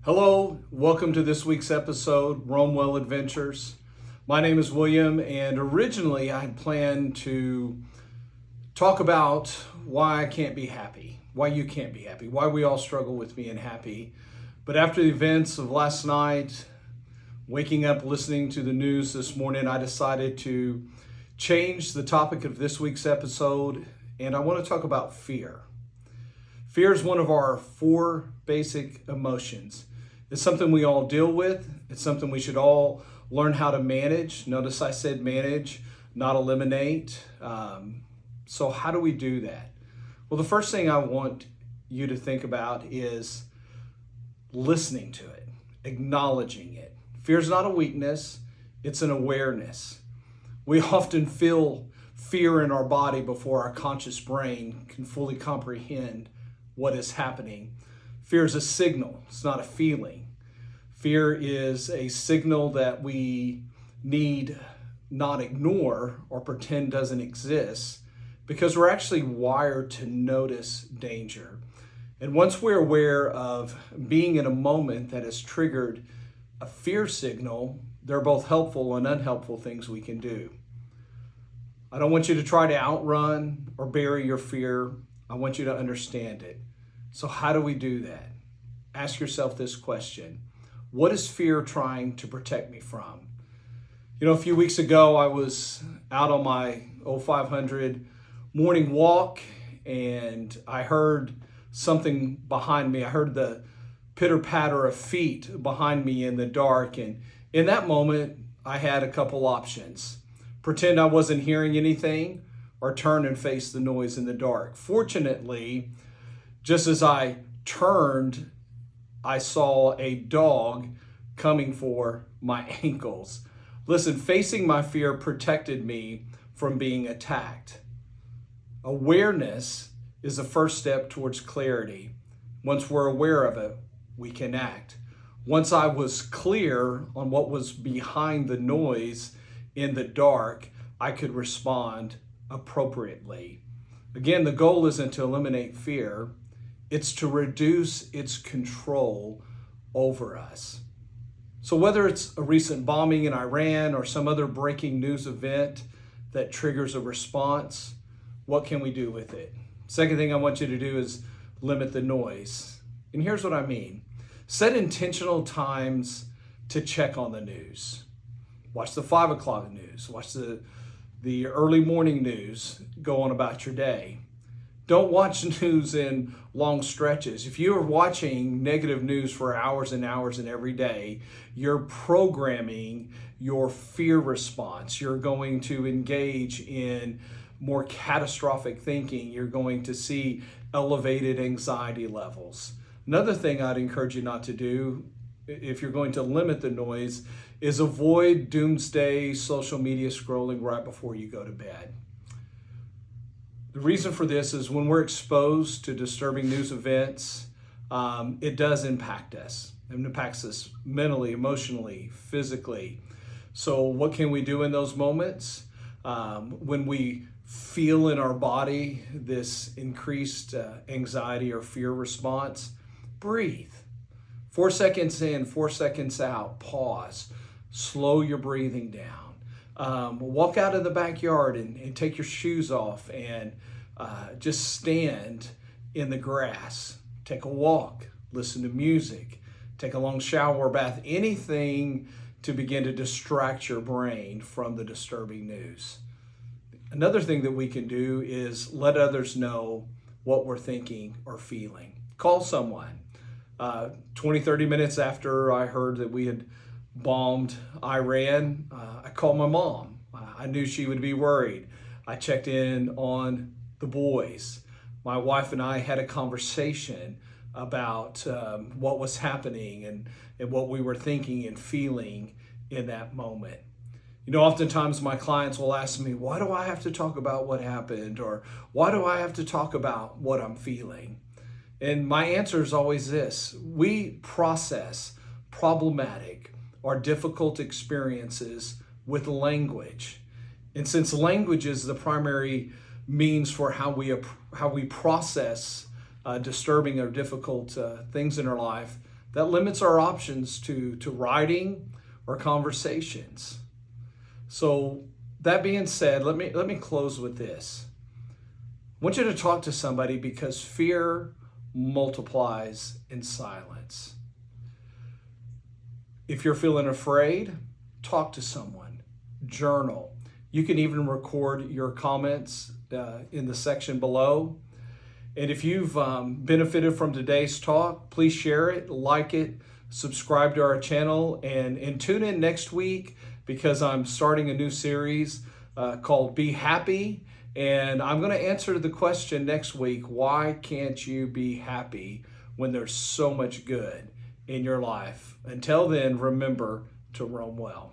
Hello, welcome to this week's episode, Romewell Adventures. My name is William, and originally I had planned to talk about why I can't be happy, why you can't be happy, why we all struggle with being happy. But after the events of last night, waking up, listening to the news this morning, I decided to change the topic of this week's episode, and I want to talk about fear. Fear is one of our four basic emotions. It's something we all deal with. It's something we should all learn how to manage. Notice I said manage, not eliminate. So how do we do that? Well, the first thing I want you to think about is listening to it, acknowledging it. Fear is not a weakness, it's an awareness. We often feel fear in our body before our conscious brain can fully comprehend what is happening. Fear is a signal, it's not a feeling. Fear is a signal that we need not ignore or pretend doesn't exist because we're actually wired to notice danger. And once we're aware of being in a moment that has triggered a fear signal, there are both helpful and unhelpful things we can do. I don't want you to try to outrun or bury your fear. I want you to understand it. So how do we do that? Ask yourself this question. What is fear trying to protect me from? A few weeks ago, I was out on my 0500 morning walk and I heard something behind me. I heard the pitter patter of feet behind me in the dark. And in that moment, I had a couple options. Pretend I wasn't hearing anything or turn and face the noise in the dark. Fortunately, just as I turned, I saw a dog coming for my ankles. Listen, facing my fear protected me from being attacked. Awareness is the first step towards clarity. Once we're aware of it, we can act. Once I was clear on what was behind the noise in the dark, I could respond appropriately. Again, the goal isn't to eliminate fear. It's to reduce its control over us. So whether it's a recent bombing in Iran or some other breaking news event that triggers a response, what can we do with it? Second thing I want you to do is limit the noise. And here's what I mean. Set intentional times to check on the news. Watch the 5 o'clock news. Watch the early morning news. Go on about your day. Don't watch news in long stretches. If you are watching negative news for hours and hours and every day, you're programming your fear response. You're going to engage in more catastrophic thinking. You're going to see elevated anxiety levels. Another thing I'd encourage you not to do, if you're going to limit the noise, is avoid doomsday social media scrolling right before you go to bed. The reason for this is when we're exposed to disturbing news events, it does impact us. It impacts us mentally, emotionally, physically. So what can we do in those moments? When we feel in our body this increased anxiety or fear response, breathe. 4 seconds in, 4 seconds out, pause, slow your breathing down. Walk out in the backyard and take your shoes off and just stand in the grass. Take a walk, listen to music, take a long shower or bath, anything to begin to distract your brain from the disturbing news. Another thing that we can do is let others know what we're thinking or feeling. Call someone. 20, 30 minutes after I heard that we had bombed Iran, I called my mom. I knew she would be worried. I checked in on the boys. My wife and I had a conversation about what was happening and what we were thinking and feeling in that moment. Oftentimes my clients will ask me, why do I have to talk about what happened? Or why do I have to talk about what I'm feeling? And my answer is always this: we process problematic or difficult experiences with language. And since language is the primary means for how we process disturbing or difficult things in our life, that limits our options to writing or conversations. So that being said, let me close with this. I want you to talk to somebody because fear multiplies in silence. If you're feeling afraid, talk to someone, journal. You can even record your comments in the section below. And if you've benefited from today's talk, please share it, like it, subscribe to our channel, and tune in next week because I'm starting a new series called Be Happy. And I'm going to answer the question next week, why can't you be happy when there's so much good in your life? Until then, remember to roam well.